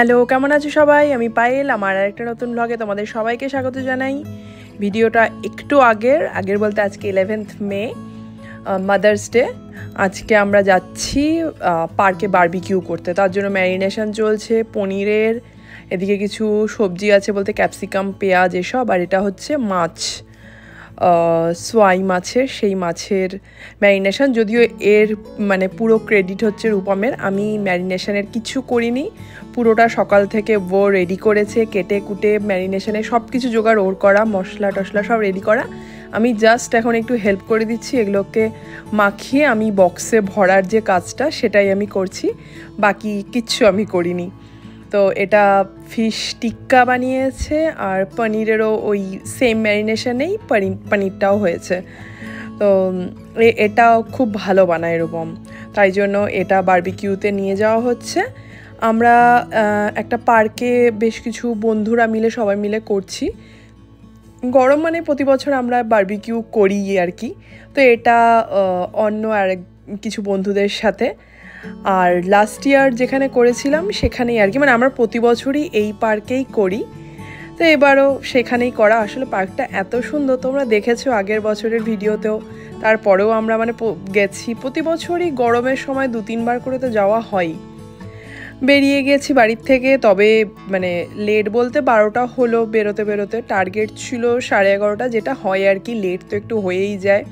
Hello, কেমন আছো সবাই? আমি পায়েল, আমার আরেকটা নতুন ব্লগে তোমাদের সবাইকে স্বাগত জানাই। ভিডিওটা একটু আগের বলতে আজকে 11th মে, মাদার্স ডে। আজকে আমরা যাচ্ছি পার্কে বারবিকিউ করতে, তার জন্য ম্যারিনেশন চলছে পনিরের। এদিকে কিছু সবজি আছে বলতে ক্যাপসিকাম, পেঁয়াজ এসব, আর এটা হচ্ছে মাছ, সোয়াই মাছের, সেই মাছের ম্যারিনেশন। যদিও এর মানে পুরো ক্রেডিট হচ্ছে রূপমের, আমি ম্যারিনেশনের কিছু করিনি, পুরোটা সকাল থেকে ও রেডি করেছে, কেটে কুটে ম্যারিনেশনে সব কিছু জোগাড় ওর করা, মশলা টশলা সব রেডি করা। আমি জাস্ট এখন একটু হেল্প করে দিচ্ছি, এগুলোকে মাখিয়ে আমি বক্সে ভরার যে কাজটা সেটাই আমি করছি, বাকি কিচ্ছু আমি করিনি। তো এটা ফিশ টিক্কা বানিয়েছে, আর পনিরেরও ওই সেম ম্যারিনেশনেই পনিরটাও হয়েছে। তো এটাও খুব ভালো বানায় এরকম, তাই জন্য এটা বারবিকিউতে নিয়ে যাওয়া হচ্ছে। আমরা একটা পার্কে বেশ কিছু বন্ধুরা মিলে সবাই মিলে করছি। গরম মানে প্রতি বছর আমরা বারবিকিউ করি আর কি, তো এটা অন্য আরেক কিছু বন্ধুদের সাথে। আর লাস্ট ইয়ার যেখানে করেছিলাম সেখানেই আর কি, মানে আমরা প্রতি বছরই এই পার্কেই করি, তো এবারও সেখানেই করা। আসলে পার্কটা এত সুন্দর, তোমরা দেখেছো আগের বছরের ভিডিওতেও। তারপরেও আমরা মানে গেছি প্রতি বছরই, গরমের সময় 2-3 বার করে তো যাওয়া হয়। বেরিয়ে গেছি বাড়ির থেকে, তবে মানে লেট বলতে 12টা হলো বেরোতে বেরোতে। টার্গেট ছিল 11:30, যেটা হয় আর কি, লেট তো একটু হয়েই যায়।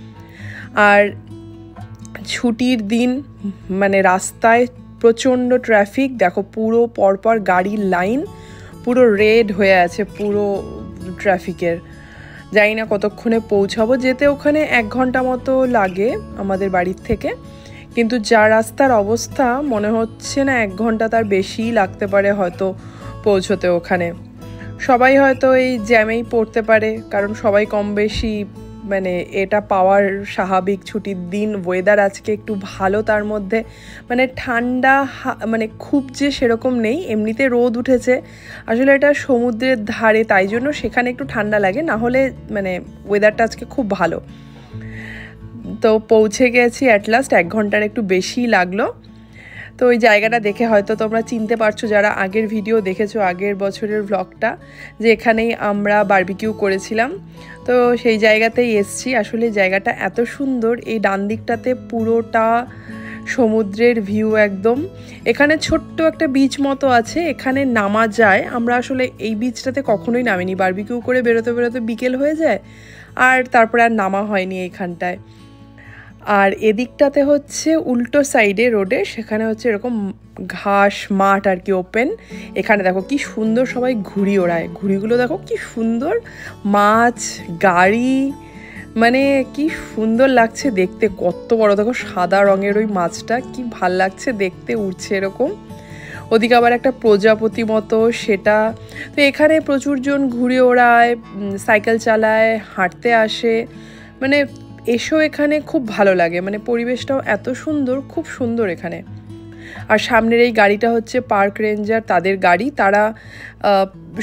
আর ছুটির দিন, মানে রাস্তায় প্রচণ্ড ট্রাফিক, দেখো পুরো পরপর গাড়ির লাইন, পুরো রেড হয়ে আছে পুরো ট্রাফিকের। জানি না কতক্ষণে পৌঁছাবো, যেতে ওখানে 1 ঘন্টা মতো লাগে আমাদের বাড়ির থেকে, কিন্তু যা রাস্তার অবস্থা মনে হচ্ছে না 1 ঘন্টা, তার বেশিই লাগতে পারে হয়তো পৌঁছতে ওখানে। সবাই হয়তো এই জ্যামেই পড়তে পারে, কারণ সবাই কম বেশি মানে এটা পাওয়ার স্বাভাবিক ছুটির দিন। ওয়েদার আজকে একটু ভালো, তার মধ্যে মানে ঠান্ডা, মানে খুব যে সেরকম নেই, এমনিতে রোদ উঠেছে। আসলে এটা সমুদ্রের ধারে, তাই জন্য সেখানে একটু ঠান্ডা লাগে, না হলে মানে ওয়েদারটা আজকে খুব ভালো। তো পৌঁছে গেছি অ্যাট লাস্ট, 1 ঘন্টার একটু বেশি লাগলো। তো ওই জায়গাটা দেখে হয়তো তোমরা চিনতে পারছো যারা আগের ভিডিও দেখেছো, আগের বছরের ভ্লগটা, যে এখানেই আমরা বারবিকিউ করেছিলাম। তো সেই জায়গাতেই এসছি। আসলে জায়গাটা এত সুন্দর, এই ডান দিকটাতে পুরোটা সমুদ্রের ভিউ একদম। এখানে ছোট্ট একটা বিচ মতো আছে, এখানে নামা যায়। আমরা আসলে এই বিচটাতে কখনোই নামিনি, বারবিকিউ করে বেরোতে বেরোতে বিকেল হয়ে যায়, আর তারপরে আর নামা হয়নি এইখানটায়। আর এদিকটাতে হচ্ছে উল্টো সাইডে রোডে, সেখানে হচ্ছে এরকম ঘাস মাঠ আর কি, ওপেন। এখানে দেখো কি সুন্দর সবাই ঘুড়ি ওড়ায়, ঘুড়িগুলো দেখো কি সুন্দর, মাছ, গাড়ি, মানে কি সুন্দর লাগছে দেখতে। কত বড় দেখো, সাদা রঙের ওই মাছটা, কি ভাল লাগছে দেখতে, উড়ছে এরকম। ওদিকে আবার একটা প্রজাপতি মতো সেটা। তো এখানে প্রচুর জন ঘুরে ওড়ায়, সাইকেল চালায়, হাঁটতে আসে, মানে এসো এখানে খুব ভালো লাগে, মানে পরিবেশটাও এত সুন্দর, খুব সুন্দর এখানে। আর সামনের এই গাড়িটা হচ্ছে পার্ক রেঞ্জার, তাদের গাড়ি, তারা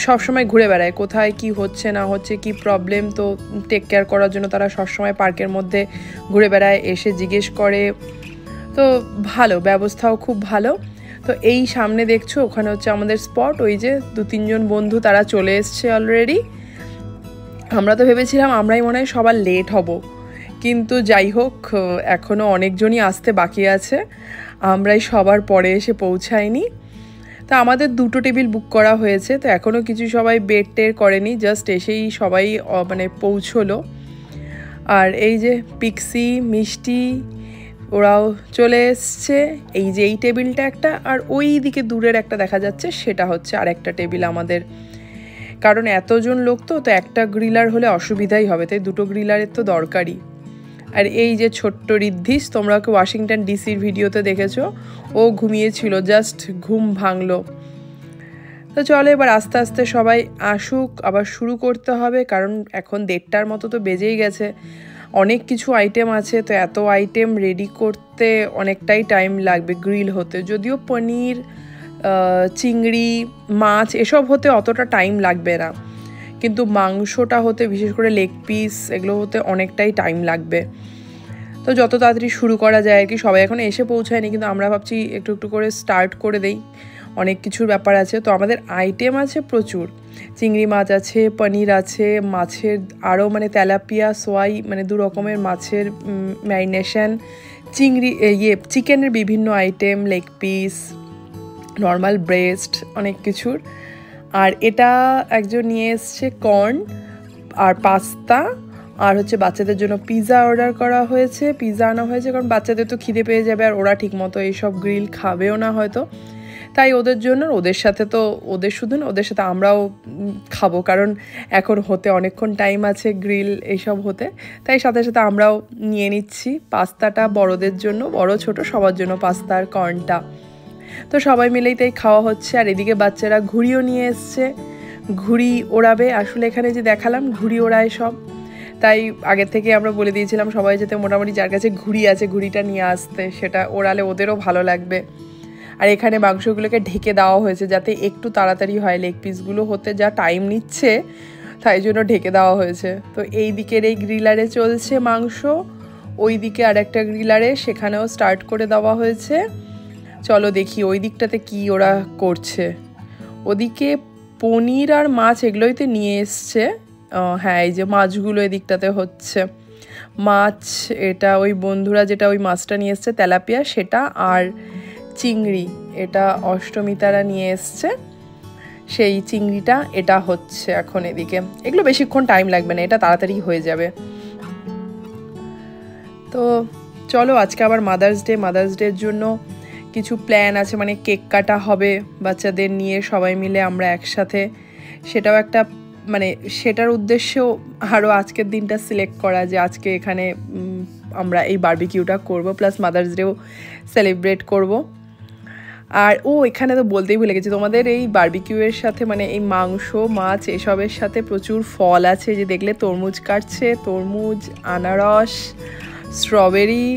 সবসময় ঘুরে বেড়ায়, কোথায় কি হচ্ছে না হচ্ছে, কি প্রবলেম, তো টেক কেয়ার করার জন্য তারা সবসময় পার্কের মধ্যে ঘুরে বেড়ায়, এসে জিজ্ঞেস করে। তো ভালো, ব্যবস্থাও খুব ভালো। তো এই সামনে দেখছো ওখানে হচ্ছে আমাদের স্পট, ওই যে 2-3 জন বন্ধু তারা চলে এসছে অলরেডি। আমরা তো ভেবেছিলাম আমরাই মনে হয় সবার লেট হব, কিন্তু যাই হোক এখনও অনেকজনই আসতে বাকি আছে, আমরাই সবার পরে এসে পৌঁছাইনি। তো আমাদের 2টো টেবিল বুক করা হয়েছে, তো এখনও কিছু সবাই বেড টের করেনি, জাস্ট এসেই সবাই মানে পৌঁছলো। আর এই যে পিক্সি, মিষ্টি, ওরাও চলে এসছে। এই যে এই টেবিলটা একটা, আর ওই দিকে দূরের একটা দেখা যাচ্ছে, সেটা হচ্ছে আরেকটা টেবিল আমাদের। কারণ এতজন লোক তো একটা গ্রিলার হলে অসুবিধাই হবে, তাই 2টো গ্রিলারের তো দরকারই। আর এই যে ছোট্ট রিদ্ধিস, তোমরা ওকে ওয়াশিংটন ডিসির ভিডিওতে দেখেছো, ও ঘুমিয়েছিল, জাস্ট ঘুম ভাঙলো। তো চলো এবার আস্তে আস্তে সবাই আসুক, আবার শুরু করতে হবে, কারণ এখন 1:30টার মতো তো বেজেই গেছে। অনেক কিছু আইটেম আছে, তো এত আইটেম রেডি করতে অনেকটাই টাইম লাগবে, গ্রিল হতে। যদিও পনির, চিংড়ি, মাছ এসব হতে অতটা টাইম লাগবে না, কিন্তু মাংসটা হতে, বিশেষ করে লেগ পিস, এগুলো হতে অনেকটাই টাইম লাগবে। তো যত তাড়াতাড়ি শুরু করা যায় আর কি। সবাই এখন এসে পৌঁছায়নি, কিন্তু আমরা ভাবছি একটু একটু করে স্টার্ট করে দেই, অনেক কিছুর ব্যাপার আছে। তো আমাদের আইটেম আছে প্রচুর, চিংড়ি মাছ আছে, পনির আছে, মাছের আরও মানে তেলাপিয়া, সোয়াই, মানে 2 রকমের মাছের ম্যারিনেশন, চিংড়ি চিকেনের বিভিন্ন item, leg piece, normal breast, অনেক কিছুর। আর এটা একজন নিয়ে এসছে কর্ন আর পাস্তা, আর হচ্ছে বাচ্চাদের জন্য পিৎজা অর্ডার করা হয়েছে, পিৎজা আনা হয়েছে, কারণ বাচ্চাদের তো খিদে পেয়ে যাবে আর ওরা ঠিকমতো এইসব গ্রিল খাবেও না হয়তো, তাই ওদের জন্য, ওদের সাথে তো ওদের শুধু না, ওদের সাথে আমরাও খাবো, কারণ এখন হতে অনেকক্ষণ টাইম আছে গ্রিল এইসব হতে, তাই সাথে সাথে আমরাও নিয়ে নিচ্ছি। পাস্তাটা বড়দের জন্য, বড় ছোট সবার জন্য পাস্তা আর কর্নটা। তো সবাই মিলেই তাই খাওয়া হচ্ছে। আর এদিকে বাচ্চারা ঘুড়িও নিয়ে এসছে, ঘুড়ি ওড়াবে। আসলে এখানে যে দেখালাম ঘুড়ি ওড়ায় সব, তাই আগে থেকে আমরা বলে দিয়েছিলাম সবাই যাতে মোটামুটি যার কাছে ঘুড়ি আছে ঘুড়িটা নিয়ে আসতে, সেটা ওড়ালে ওদেরও ভালো লাগবে। আর এখানে মাংসগুলোকে ঢেকে দেওয়া হয়েছে যাতে একটু তাড়াতাড়ি হয়, লেগ পিসগুলো হতে যা টাইম নিচ্ছে তাই জন্য ঢেকে দেওয়া হয়েছে। তো এই দিকের এই গ্রিলারে চলছে মাংস, ওই দিকে আর একটা গ্রিলারে, সেখানেও স্টার্ট করে দেওয়া হয়েছে। চলো দেখি ওই দিকটাতে কি ওরা করছে। ওদিকে পনির আর মাছ এগুলোই তো নিয়ে এসছে। হ্যাঁ, এই যে মাছগুলো এদিকটাতে হচ্ছে মাছ, এটা ওই বন্ধুরা যেটা ওই মাছটা নিয়ে এসছে তেলাপিয়া সেটা, আর চিংড়ি এটা অষ্টমিতারা নিয়ে এসছে, সেই চিংড়িটা এটা হচ্ছে এখন এদিকে। এগুলো বেশিক্ষণ টাইম লাগবে না, এটা তাড়াতাড়ি হয়ে যাবে। তো চলো আজকে আবার মাদার্স ডের জন্য কিছু প্ল্যান আছে, মানে কেক কাটা হবে বাচ্চাদের নিয়ে সবাই মিলে আমরা একসাথে, সেটাও একটা মানে সেটার উদ্দেশ্যেও আরও আজকের দিনটা সিলেক্ট করা যে আজকে এখানে আমরা এই বারবিকিউটা করব, প্লাস মাদার্স ডেও সেলিব্রেট করব। আর এখানে তো বলতেই ভুলে গেছি তোমাদের, এই বারবিকিউয়ের সাথে মানে এই মাংস মাছ এসবের সাথে প্রচুর ফল আছে, যে দেখলে তরমুজ কাটছে, তরমুজ, আনারস, স্ট্রবেরি,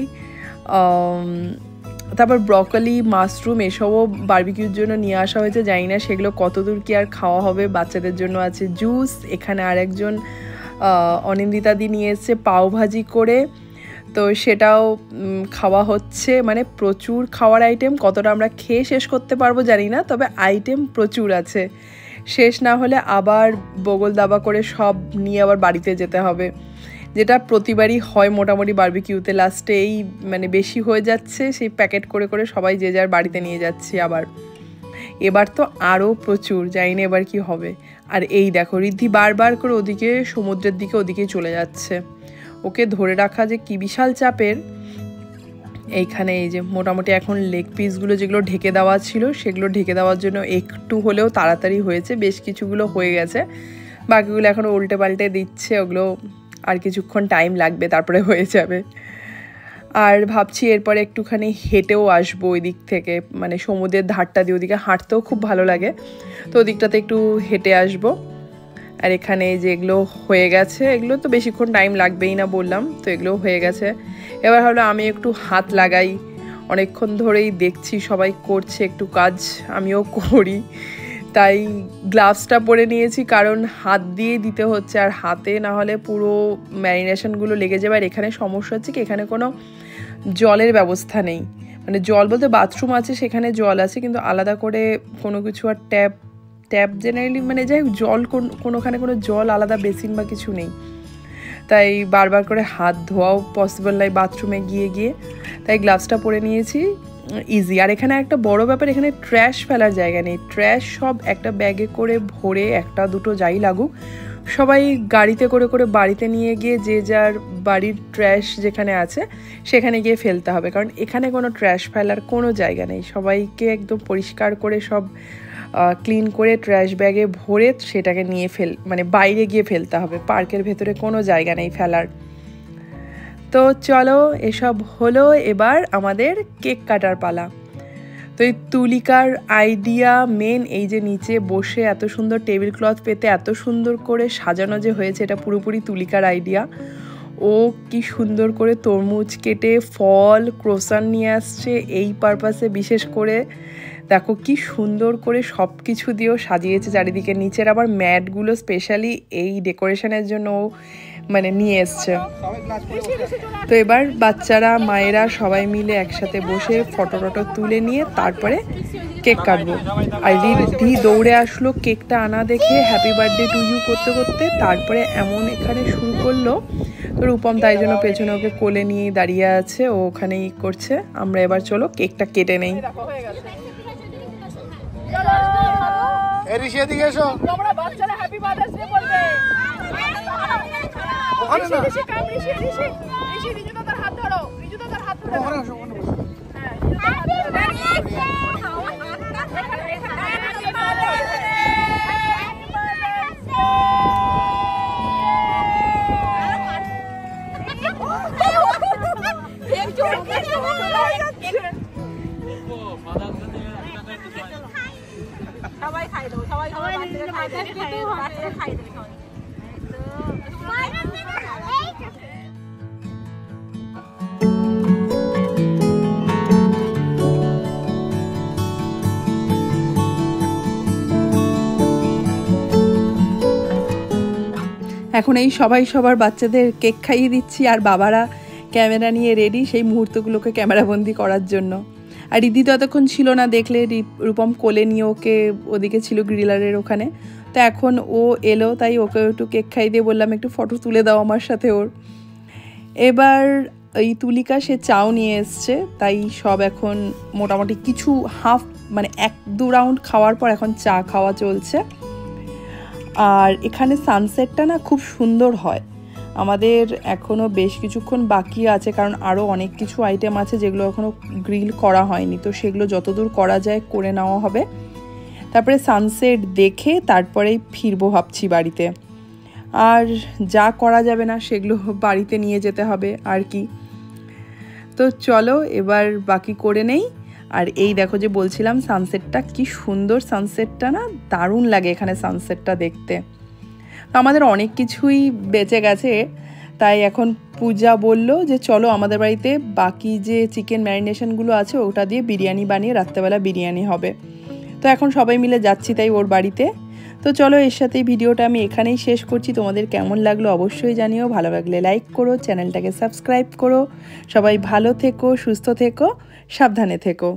তারপর ব্রকলি, মাশরুম, এসবও বারবিকিউর জন্য নিয়ে আসা হয়েছে। জানি না সেগুলো কতদূর কি আর খাওয়া হবে। বাচ্চাদের জন্য আছে জুস, এখানে আরেকজন অনিন্দিতাদি নিয়ে এসছে পাওভাজি করে, তো সেটাও খাওয়া হচ্ছে। মানে প্রচুর খাওয়ার আইটেম, কতটা আমরা খেয়ে শেষ করতে পারবো জানি না, তবে আইটেম প্রচুর আছে। শেষ না হলে আবার বগল দাবা করে সব নিয়ে আবার বাড়িতে যেতে হবে, যেটা প্রতিবারই হয় মোটামুটি বারবিকিউতে। লাস্টে এই মানে বেশি হয়ে যাচ্ছে, সেই প্যাকেট করে করে সবাই যে যার বাড়িতে নিয়ে যাচ্ছি আবার। এবার তো আরও প্রচুর, জানি না এবার কি হবে। আর এই দেখো ঋদ্ধি বারবার করে ওদিকে সমুদ্রের দিকে ওদিকে চলে যাচ্ছে, ওকে ধরে রাখা যে কি বিশাল চাপের। এইখানে এই যে মোটামুটি এখন লেগ পিসগুলো যেগুলো ঢেকে দেওয়া ছিল সেগুলো ঢেকে দেওয়ার জন্য একটু হলেও তাড়াতাড়ি হয়েছে, বেশ কিছুগুলো হয়ে গেছে, বাকিগুলো এখন উল্টে পাল্টে দিচ্ছে, ওগুলো আর কিছুক্ষণ টাইম লাগবে তারপরে হয়ে যাবে। আর ভাবছি এরপরে একটুখানি হেঁটেও আসবো ওই দিক থেকে, মানে সমুদ্রের ধারটা দিয়ে ওদিকে হাঁটতেও খুব ভালো লাগে, তো ওদিকটাতে একটু হেঁটে আসবো। আর এখানে যেগুলো হয়ে গেছে, এগুলো তো বেশিক্ষণ টাইম লাগবেই না বললাম, তো এগুলো হয়ে গেছে। এবার হলো আমি একটু হাত লাগাই, অনেকক্ষণ ধরেই দেখছি সবাই করছে একটু কাজ, আমিও করি, তাই গ্লাভসটা পরে নিয়েছি, কারণ হাত দিয়ে দিতে হচ্ছে, আর হাতে না হলে পুরো ম্যারিনেশনগুলো লেগে যাবে। আর এখানে সমস্যা হচ্ছে কি, এখানে কোনো জলের ব্যবস্থা নেই, মানে জল বলতে বাথরুম আছে, সেখানে জল আছে, কিন্তু আলাদা করে কোনো কিছু আর ট্যাপ জেনারেলি মানে যাই হোক জল কোনোখানে কোনো জল আলাদা বেসিন বা কিছু নেই, তাই বারবার করে হাত ধোয়াও পসিবল নয় বাথরুমে গিয়ে, তাই গ্লাভসটা পরে নিয়েছি, ইজি। আর এখানে একটা বড় ব্যাপার, এখানে ট্র্যাশ ফেলার জায়গা নেই, ট্র্যাশ সব একটা ব্যাগে করে ভরে, একটা দুটো যাই লাগুক সবাই গাড়িতে করে করে বাড়িতে নিয়ে গিয়ে যে যার বাড়ির ট্র্যাশ যেখানে আছে সেখানে গিয়ে ফেলতে হবে, কারণ এখানে কোনো ট্র্যাশ ফেলার কোনো জায়গা নেই। সবাইকে একদম পরিষ্কার করে সব ক্লিন করে ট্র্যাশ ব্যাগে ভরে সেটাকে নিয়ে মানে বাইরে গিয়ে ফেলতে হবে, পার্কের ভেতরে কোনো জায়গা নেই ফেলার। তো চলো এসব হলো, এবার আমাদের কেক কাটার পালা। তো এই তুলিকার আইডিয়া মেন, এই যে নিচে বসে এত সুন্দর টেবিল ক্লথ পেতে এত সুন্দর করে সাজানো যে হয়েছে, এটা পুরোপুরি তুলিকার আইডিয়া। ও কি সুন্দর করে তরমুজ কেটে ফল ক্রোসান নিয়ে আসছে এই পারপাসে, বিশেষ করে দেখো কি সুন্দর করে সব কিছু দিয়েও সাজিয়েছে চারিদিকে। নিচের আবার ম্যাটগুলো স্পেশালি এই ডেকোরেশনের জন্য মানে নিয়ে এসছে। তো এবার বাচ্চারা মায়েরা সবাই মিলে একসাথে বসে ফটো টটো তুলে নিয়ে তারপরে কেক কাটবো। আর রিদ্ধি দৌড়ে আসলো কেকটা আনা দেখে হ্যাপি বার্থডে টু ইউ করতে করতে। তারপরে এমন এখানে শুরু করলো, তো রূপম তাই জন্য পেছনে ওকে কোলে নিয়ে দাঁড়িয়ে আছে, ও ওখানেই করছে। আমরা এবার চলো কেকটা কেটে নেই। সবাই খাই দেবো, সবাই খাই দেবো। এখন এই সবাই সবার বাচ্চাদের কেক খাইয়ে দিচ্ছি, আর বাবারা ক্যামেরা নিয়ে রেডি সেই মুহূর্তগুলোকে ক্যামেরাবন্দি করার জন্য। আর রিদ্ধি তো এতক্ষণ ছিল না, দেখলে রূপম কোলে নিয়ে ওকে ওদিকে ছিল গ্রিলারের ওখানে। তো এখন ও এলো, তাই ওকে একটু কেক খাইয়ে দিয়ে বললাম একটু ফটো তুলে দাও আমার সাথে ওর। এবার এই তুলিকা সে চাও নিয়ে এসছে, তাই সব এখন মোটামুটি কিছু হাফ মানে 1-2 রাউন্ড খাওয়ার পর এখন চা খাওয়া চলছে। আর এখানে সানসেটটা না খুব সুন্দর হয়। আমাদের এখনও বেশ কিছুক্ষণ বাকি আছে, কারণ আরও অনেক কিছু আইটেম আছে যেগুলো এখনও গ্রিল করা হয়নি, তো সেগুলো যতদূর করা যায় করে নেওয়া হবে। তারপরে সানসেট দেখে তারপরেই ফিরবো ভাবছি বাড়িতে। আর যা করা যাবে না সেগুলো বাড়িতে নিয়ে যেতে হবে আর কি। তো চলো এবার বাকি করে নেই। আর এই দেখো যে বলছিলাম সানসেটটা কি সুন্দর, সানসেটটা না দারুণ লাগে এখানে সানসেটটা দেখতে। তো আমাদের অনেক কিছুই বেঁচে গেছে, তাই এখন পূজা বলল যে চলো আমাদের বাড়িতে বাকি যে চিকেন ম্যারিনেশনগুলো আছে ওটা দিয়ে বিরিয়ানি বানিয়ে রাত্রেবেলা বিরিয়ানি হবে। তো এখন সবাই মিলে যাচ্ছি তাই ওর বাড়িতে। তো চলো এর সাথেই ভিডিওটা আমি এখানেই শেষ করছি। তোমাদের কেমন লাগলো অবশ্যই জানিও, ভালো লাগলে লাইক করো, চ্যানেলটাকে সাবস্ক্রাইব করো। সবাই ভালো থেকো, সুস্থ থেকো, সাবধানে থেকো।